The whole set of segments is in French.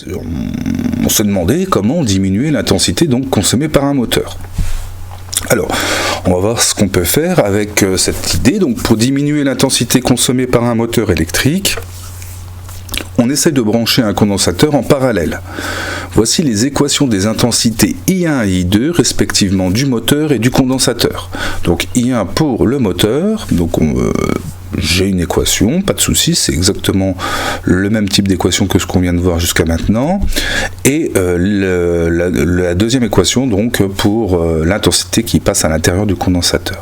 On se demandait comment diminuer l'intensité donc consommée par un moteur. Alors, on va voir ce qu'on peut faire avec cette idée. Donc, pour diminuer l'intensité consommée par un moteur électrique, on essaie de brancher un condensateur en parallèle. Voici les équations des intensités I1 et I2 respectivement du moteur et du condensateur. Donc I1 pour le moteur, donc j'ai une équation, pas de souci, c'est exactement le même type d'équation que ce qu'on vient de voir jusqu'à maintenant. Et la deuxième équation donc pour l'intensité qui passe à l'intérieur du condensateur.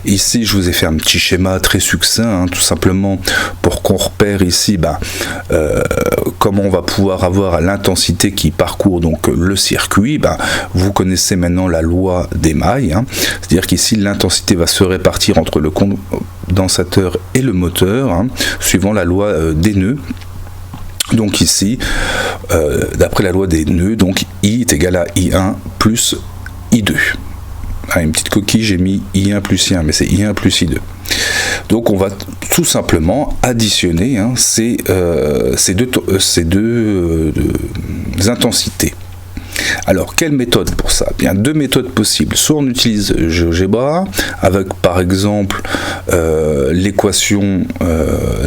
Ici je vous ai fait un petit schéma très succinct, tout simplement pour qu'on repère ici comment on va pouvoir avoir l'intensité qui parcourt donc le circuit. Vous connaissez maintenant la loi des mailles, c'est-à-dire qu'ici l'intensité va se répartir entre le condensateur et le moteur, suivant la loi des nœuds. Donc ici, d'après la loi des nœuds, donc I est égal à I1 plus I2. Une petite coquille, j'ai mis I1 plus I1, mais c'est I1 plus I2. Donc on va tout simplement additionner ces deux intensités. Alors, quelle méthode pour ça? Bien, deux méthodes possibles. Soit on utilise GeoGebra avec, par exemple, l'équation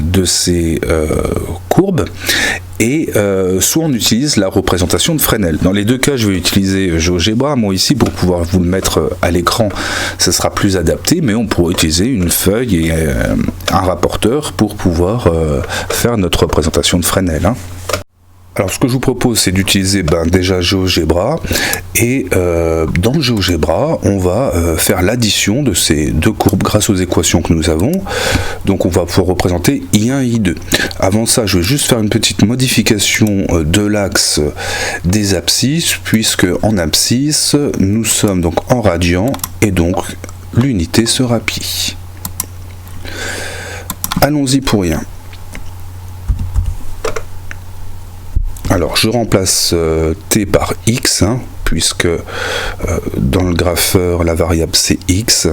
de ces courbes, et soit on utilise la représentation de Fresnel. Dans les deux cas, je vais utiliser GeoGebra. Moi ici, pour pouvoir vous le mettre à l'écran, ce sera plus adapté, mais on pourrait utiliser une feuille et un rapporteur pour pouvoir faire notre représentation de Fresnel. Alors ce que je vous propose, c'est d'utiliser déjà GeoGebra, et dans GeoGebra on va faire l'addition de ces deux courbes grâce aux équations que nous avons. Donc on va pouvoir représenter I1 et I2. Avant ça, je vais juste faire une petite modification de l'axe des abscisses, puisque en abscisse nous sommes donc en radians et donc l'unité sera pi. Allons-y pour I1. Alors je remplace t par x, puisque dans le grapheur la variable c'est x.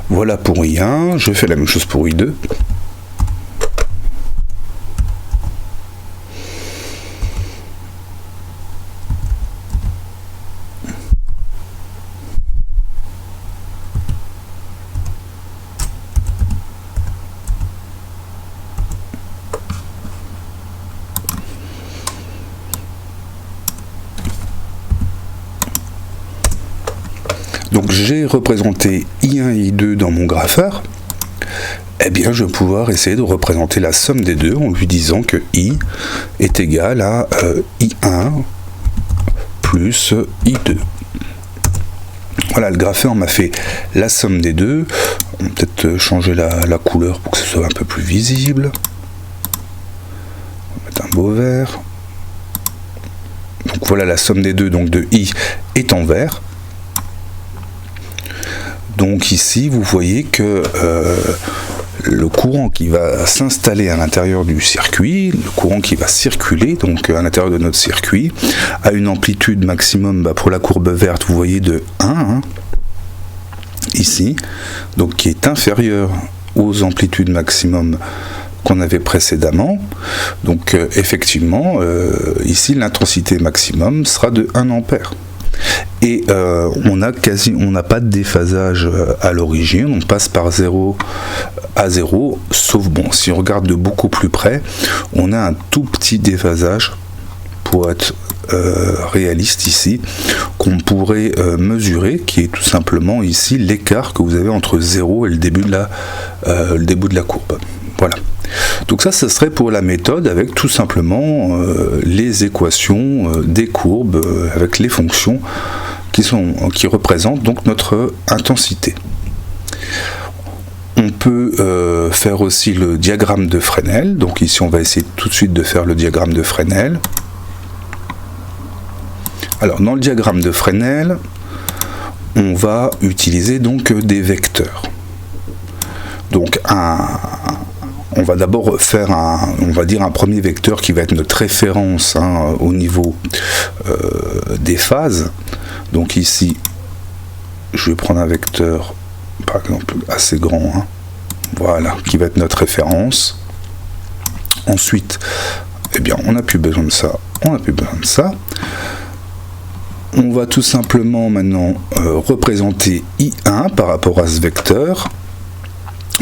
Voilà pour I1, je fais la même chose pour I2. Donc j'ai représenté I1 et I2 dans mon grapheur. Eh bien je vais pouvoir essayer de représenter la somme des deux en lui disant que I est égal à I1 plus I2. Voilà, le grapheur m'a fait la somme des deux. On va peut-être changer la couleur pour que ce soit un peu plus visible. On va mettre un beau vert. Donc voilà la somme des deux, donc de I est en vert. Donc ici, vous voyez que le courant qui va s'installer à l'intérieur du circuit, le courant qui va circuler donc à l'intérieur de notre circuit, a une amplitude maximum pour la courbe verte, vous voyez, de 1, ici, donc qui est inférieure aux amplitudes maximum qu'on avait précédemment. Donc effectivement, ici, l'intensité maximum sera de 1 ampère. Et on n'a pas de déphasage à l'origine, on passe par 0 à 0, sauf si on regarde de beaucoup plus près, on a un tout petit déphasage, pour être réaliste ici, qu'on pourrait mesurer, qui est tout simplement ici l'écart que vous avez entre 0 et le début de la courbe. Voilà. Donc ça, ce serait pour la méthode avec tout simplement les équations des courbes avec les fonctions qui représentent donc notre intensité. On peut faire aussi le diagramme de Fresnel. Donc ici, on va essayer tout de suite de faire le diagramme de Fresnel. Alors, dans le diagramme de Fresnel, on va utiliser donc des vecteurs. Donc on va d'abord faire un premier vecteur qui va être notre référence au niveau des phases. Donc ici, je vais prendre un vecteur, par exemple, assez grand, hein. Voilà, qui va être notre référence. Ensuite, eh bien, on n'a plus besoin de ça, on n'a plus besoin de ça. On va tout simplement maintenant représenter I1 par rapport à ce vecteur.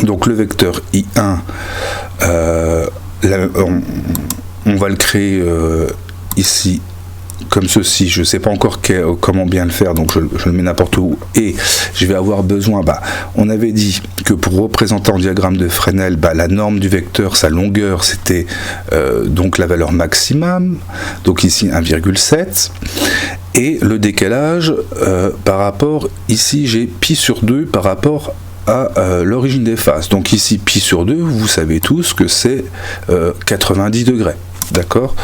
Donc le vecteur I1, on va le créer ici comme ceci. Je ne sais pas encore comment bien le faire, donc je le mets n'importe où. Et je vais avoir besoin, on avait dit que pour représenter en diagramme de Fresnel, la norme du vecteur, sa longueur, c'était donc la valeur maximum, donc ici 1,7. Et le décalage par rapport, ici j'ai pi sur 2 par rapport à l'origine des faces. Donc ici pi sur 2, vous savez tous que c'est 90 degrés. D'accord?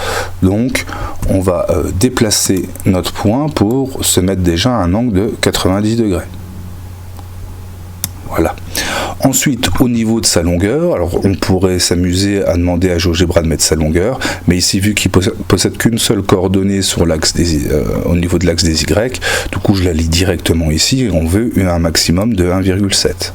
Donc on va déplacer notre point pour se mettre déjà à un angle de 90 degrés. Voilà. Ensuite, au niveau de sa longueur, alors on pourrait s'amuser à demander à GeoGebra de mettre sa longueur, mais ici, vu qu'il possède qu'une seule coordonnée sur l'axe au niveau de l'axe des Y, du coup je la lis directement ici, et on veut un maximum de 1,7.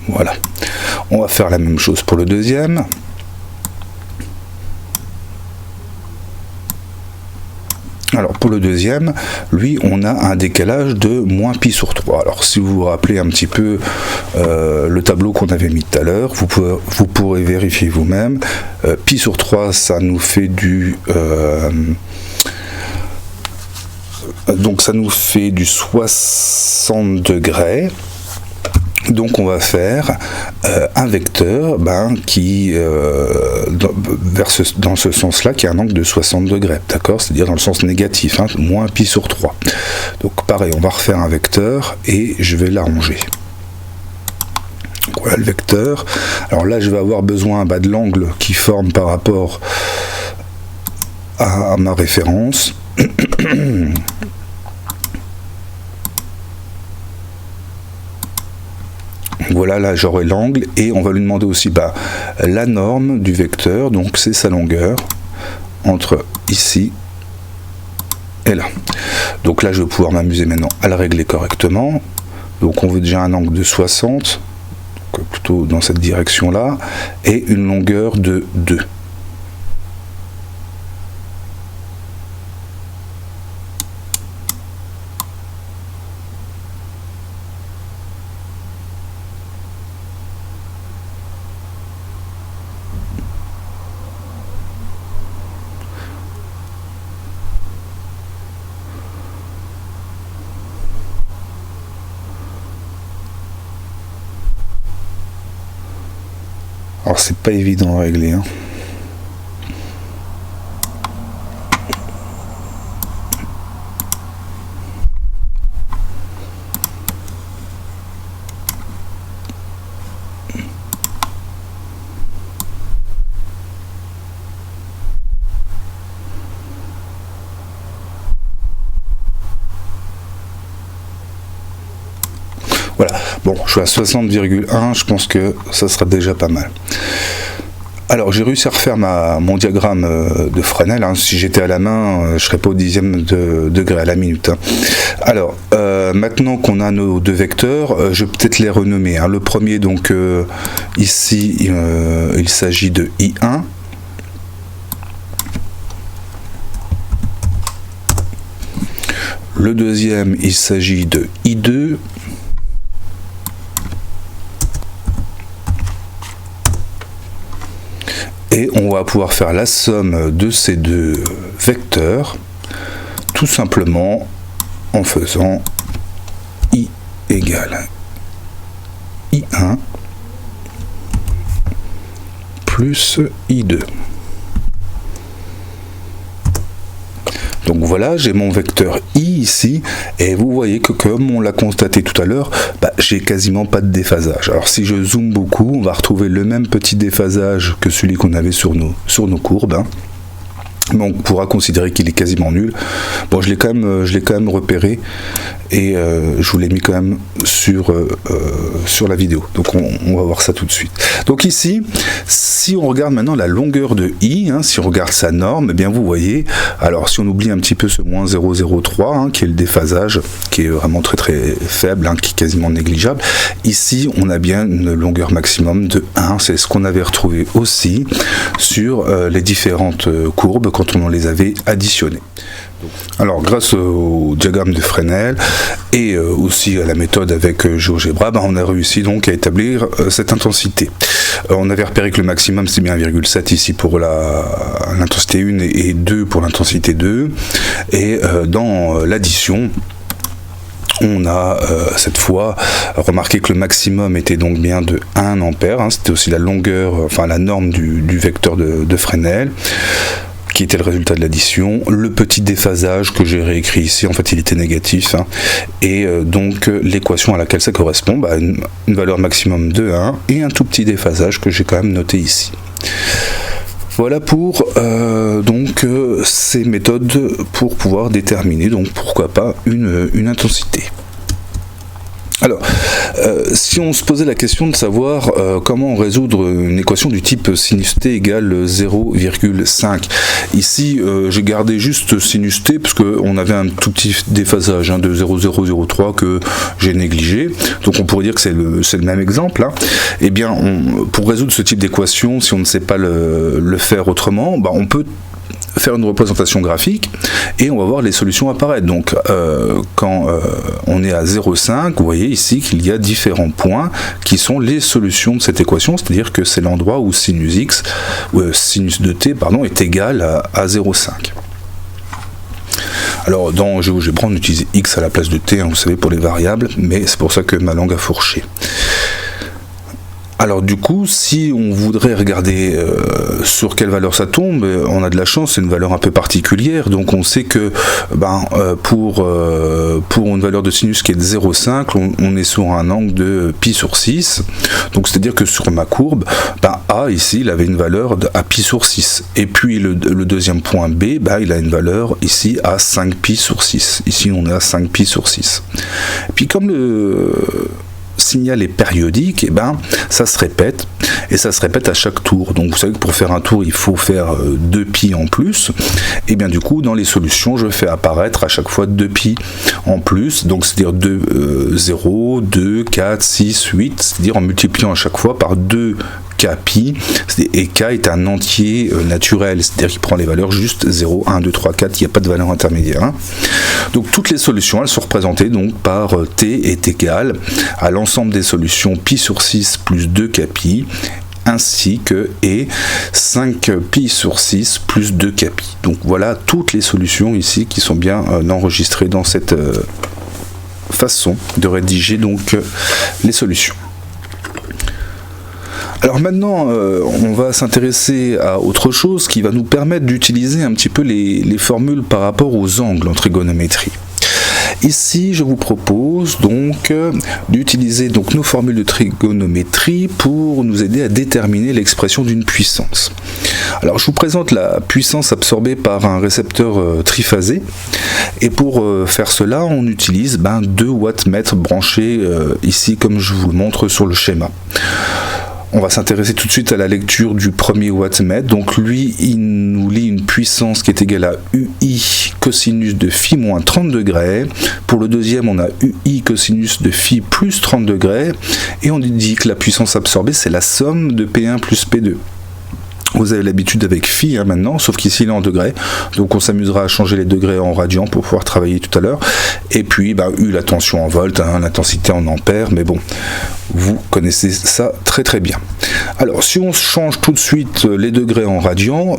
Voilà. On va faire la même chose pour le deuxième. Alors pour le deuxième, lui, on a un décalage de moins pi sur 3. Alors si vous vous rappelez un petit peu le tableau qu'on avait mis tout à l'heure, vous pourrez vérifier vous-même. Pi sur 3, ça nous fait donc ça nous fait du 60 degrés. Donc on va faire un vecteur qui dans ce sens-là qui a un angle de 60 degrés, d'accord? C'est-à-dire dans le sens négatif, hein, moins pi sur 3. Donc pareil, on va refaire un vecteur et je vais l'arranger. Voilà le vecteur. Alors là, je vais avoir besoin de l'angle qui forme par rapport à ma référence. Voilà, là j'aurai l'angle et on va lui demander aussi la norme du vecteur, donc c'est sa longueur entre ici et là. Donc là je vais pouvoir m'amuser maintenant à le régler correctement. Donc on veut déjà un angle de 60, donc plutôt dans cette direction là, et une longueur de 2. Alors c'est pas évident à régler, hein. Voilà, bon, je suis à 60,1, je pense que ça sera déjà pas mal. Alors, j'ai réussi à refaire mon diagramme de Fresnel, hein. Si j'étais à la main, je ne serais pas au dixième de degré à la minute, hein. Alors, maintenant qu'on a nos deux vecteurs, je vais peut-être les renommer, hein. Le premier, donc, ici, il s'agit de I1. Le deuxième, il s'agit de I2. Et on va pouvoir faire la somme de ces deux vecteurs, tout simplement en faisant I égale I1 plus I2. Donc voilà, j'ai mon vecteur I ici, et vous voyez que comme on l'a constaté tout à l'heure, j'ai quasiment pas de déphasage. Alors si je zoome beaucoup, on va retrouver le même petit déphasage que celui qu'on avait sur nos courbes, hein. Mais on pourra considérer qu'il est quasiment nul. Bon, je l'ai quand même repéré, et je vous l'ai mis quand même sur la vidéo. Donc on va voir ça tout de suite. Donc ici, si on regarde maintenant la longueur de I, si on regarde sa norme, eh bien vous voyez, alors si on oublie un petit peu ce moins 0,03, qui est le déphasage, qui est vraiment très très faible, qui est quasiment négligeable, ici on a bien une longueur maximum de 1, c'est ce qu'on avait retrouvé aussi sur les différentes courbes quand on les avait additionnées. Alors grâce au diagramme de Fresnel et aussi à la méthode avec GeoGebra, on a réussi donc à établir cette intensité. On avait repéré que le maximum c'est bien 1,7 ici pour l'intensité 1 et 2 pour l'intensité 2, et dans l'addition on a cette fois remarqué que le maximum était donc bien de 1 ampère, c'était aussi la longueur, enfin la norme du vecteur de Fresnel, qui était le résultat de l'addition. Le petit déphasage que j'ai réécrit ici, en fait il était négatif, et donc l'équation à laquelle ça correspond, une valeur maximum de 1 et un tout petit déphasage que j'ai quand même noté ici. Voilà pour ces méthodes pour pouvoir déterminer, donc pourquoi pas une intensité. Alors, si on se posait la question de savoir comment résoudre une équation du type sinus t égale 0,5, ici j'ai gardé juste sinus t parce qu'on avait un tout petit déphasage de 0,003 que j'ai négligé, donc on pourrait dire que c'est le même exemple. Eh bien, pour résoudre ce type d'équation, si on ne sait pas le faire autrement, on peut faire une représentation graphique et on va voir les solutions apparaître. Donc quand on est à 0,5, vous voyez ici qu'il y a différents points qui sont les solutions de cette équation, c'est-à-dire que c'est l'endroit où sinus x, sinus de t est égal à 0,5. Alors dans GeoGebra on utilise x à la place de t, vous savez, pour les variables, mais c'est pour ça que ma langue a fourché. Alors du coup, si on voudrait regarder sur quelle valeur ça tombe, on a de la chance, c'est une valeur un peu particulière, donc on sait que pour une valeur de sinus qui est de 0,5, on est sur un angle de pi sur 6, donc c'est-à-dire que sur ma courbe, A ici, il avait une valeur à pi sur 6, et puis le deuxième point B, il a une valeur ici à 5 pi sur 6, ici on est à 5 pi sur 6. Et puis comme le signal est périodique, ça se répète, et ça se répète à chaque tour. Donc vous savez que pour faire un tour, il faut faire 2 pi en plus, et bien du coup, dans les solutions, je fais apparaître à chaque fois 2 pi en plus, donc c'est-à-dire 0, 2, 4, 6, 8, c'est-à-dire en multipliant à chaque fois par 2 k pi, et k est un entier naturel, c'est-à-dire qu'il prend les valeurs juste 0, 1, 2, 3, 4, il n'y a pas de valeur intermédiaire. Donc toutes les solutions, elles sont représentées donc par t est égal à l'ensemble des solutions pi sur 6 plus 2 k pi, ainsi que et 5 pi sur 6 plus 2 k pi. Donc voilà toutes les solutions ici qui sont bien enregistrées dans cette façon de rédiger donc les solutions. Alors maintenant, on va s'intéresser à autre chose qui va nous permettre d'utiliser un petit peu les formules par rapport aux angles en trigonométrie. Ici, je vous propose donc d'utiliser nos formules de trigonométrie pour nous aider à déterminer l'expression d'une puissance. Alors, je vous présente la puissance absorbée par un récepteur triphasé, et pour faire cela, on utilise 2 wattmètres branchés ici, comme je vous le montre sur le schéma. On va s'intéresser tout de suite à la lecture du premier wattmètre. Donc lui, il nous lit une puissance qui est égale à UI cosinus de phi moins 30 degrés. Pour le deuxième, on a UI cosinus de phi plus 30 degrés. Et on dit que la puissance absorbée, c'est la somme de P1 plus P2. Vous avez l'habitude avec phi maintenant, sauf qu'ici il est en degrés, donc on s'amusera à changer les degrés en radians pour pouvoir travailler tout à l'heure. Et puis U, la tension en volts, l'intensité en ampères, mais bon, vous connaissez ça très très bien. Alors si on change tout de suite les degrés en radians,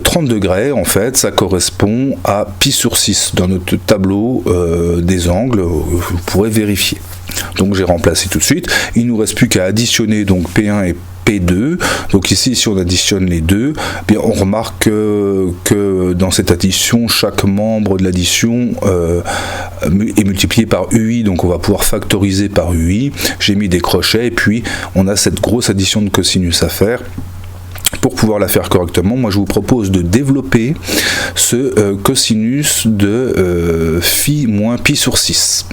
30 degrés en fait ça correspond à pi sur 6 dans notre tableau des angles, vous pourrez vérifier. Donc j'ai remplacé tout de suite, il ne nous reste plus qu'à additionner donc P1 et P2, donc ici si on additionne les deux, on remarque que dans cette addition, chaque membre de l'addition est multiplié par UI, donc on va pouvoir factoriser par UI, j'ai mis des crochets et puis on a cette grosse addition de cosinus à faire pour pouvoir la faire correctement, moi je vous propose de développer ce cosinus de phi moins pi sur 6.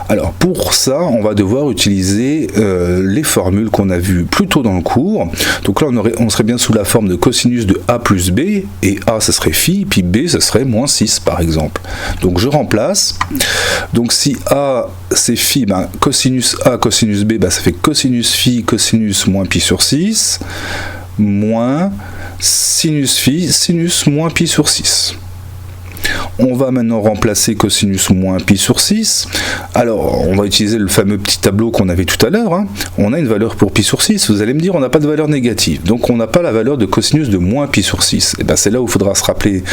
Alors pour ça, on va devoir utiliser les formules qu'on a vues plus tôt dans le cours. Donc là, on serait bien sous la forme de cosinus de a plus b, et a ça serait phi, puis b ça serait moins 6 par exemple. Donc je remplace. Donc si a c'est phi, ben, cosinus a, cosinus b, ben, ça fait cosinus phi, cosinus moins pi sur 6, moins sinus phi, sinus moins pi sur 6. On va maintenant remplacer cosinus moins pi sur 6. Alors, on va utiliser le fameux petit tableau qu'on avait tout à l'heure. Hein. On a une valeur pour pi sur 6. Vous allez me dire, on n'a pas de valeur négative. Donc, on n'a pas la valeur de cosinus de moins pi sur 6. Et ben, c'est là où il faudra se rappeler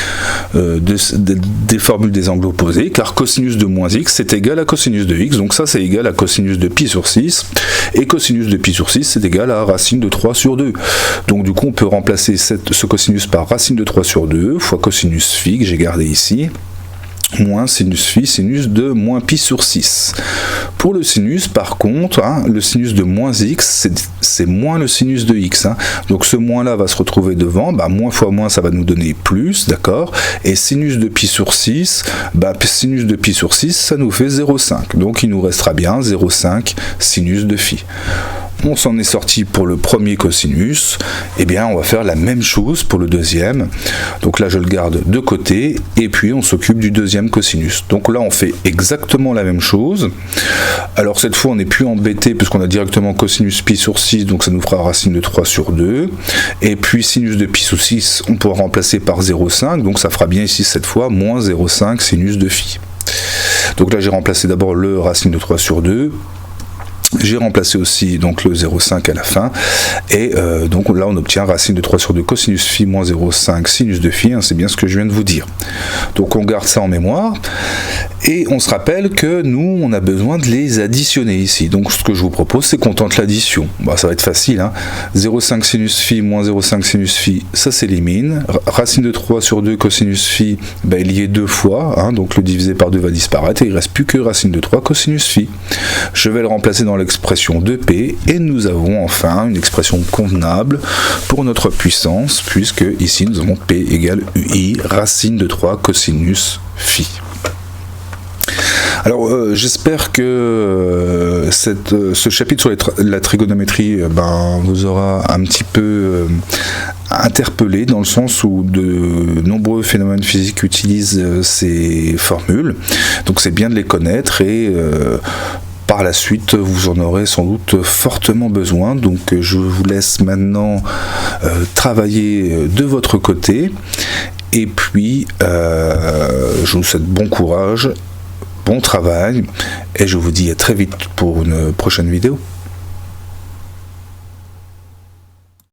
des formules des angles opposés, car cosinus de moins x, c'est égal à cosinus de x. Donc, ça, c'est égal à cosinus de pi sur 6. Et cosinus de pi sur 6, c'est égal à racine de 3 sur 2. Donc, du coup, on peut remplacer ce cosinus par racine de 3 sur 2 fois cosinus phi, que j'ai gardé ici, moins sinus phi, sinus de moins pi sur 6. Pour le sinus, par contre, hein, le sinus de moins x, c'est moins le sinus de x. Hein. Donc ce moins-là va se retrouver devant, bah, moins fois moins, ça va nous donner plus, d'accord. Et sinus de pi sur 6, bah, sinus de pi sur 6, ça nous fait 0,5. Donc il nous restera bien 0,5 sinus de phi. On s'en est sorti pour le premier cosinus, et bien on va faire la même chose pour le deuxième. Donc là je le garde de côté, et puis on s'occupe du deuxième cosinus. Donc là on fait exactement la même chose. Alors cette fois on n'est plus embêté puisqu'on a directement cosinus pi sur 6, donc ça nous fera racine de 3 sur 2. Et puis sinus de pi sur 6, on pourra remplacer par 0,5, donc ça fera bien ici cette fois moins 0,5 sinus de phi. Donc là j'ai remplacé d'abord le racine de 3 sur 2. J'ai remplacé aussi donc le 0,5 à la fin, et donc là on obtient racine de 3 sur 2 cosinus phi moins 0,5 sinus de phi, hein, c'est bien ce que je viens de vous dire. Donc on garde ça en mémoire, et on se rappelle que nous on a besoin de les additionner ici. Donc ce que je vous propose, c'est qu'on tente l'addition. Bah, ça va être facile, hein. 0,5 sinus phi moins 0,5 sinus phi, ça s'élimine. Racine de 3 sur 2 cosinus phi, bah, il y est deux fois, hein, donc le divisé par 2 va disparaître, et il ne reste plus que racine de 3 cosinus phi. Je vais le remplacer dans l'expression de P, et nous avons enfin une expression convenable pour notre puissance, puisque ici nous avons P égale UI, racine de 3 cosinus phi. Alors j'espère que ce chapitre sur la trigonométrie vous aura un petit peu interpellé, dans le sens où de nombreux phénomènes physiques utilisent ces formules, donc c'est bien de les connaître, et par la suite, vous en aurez sans doute fortement besoin. Donc je vous laisse maintenant travailler de votre côté. Et puis, je vous souhaite bon courage, bon travail. Et je vous dis à très vite pour une prochaine vidéo.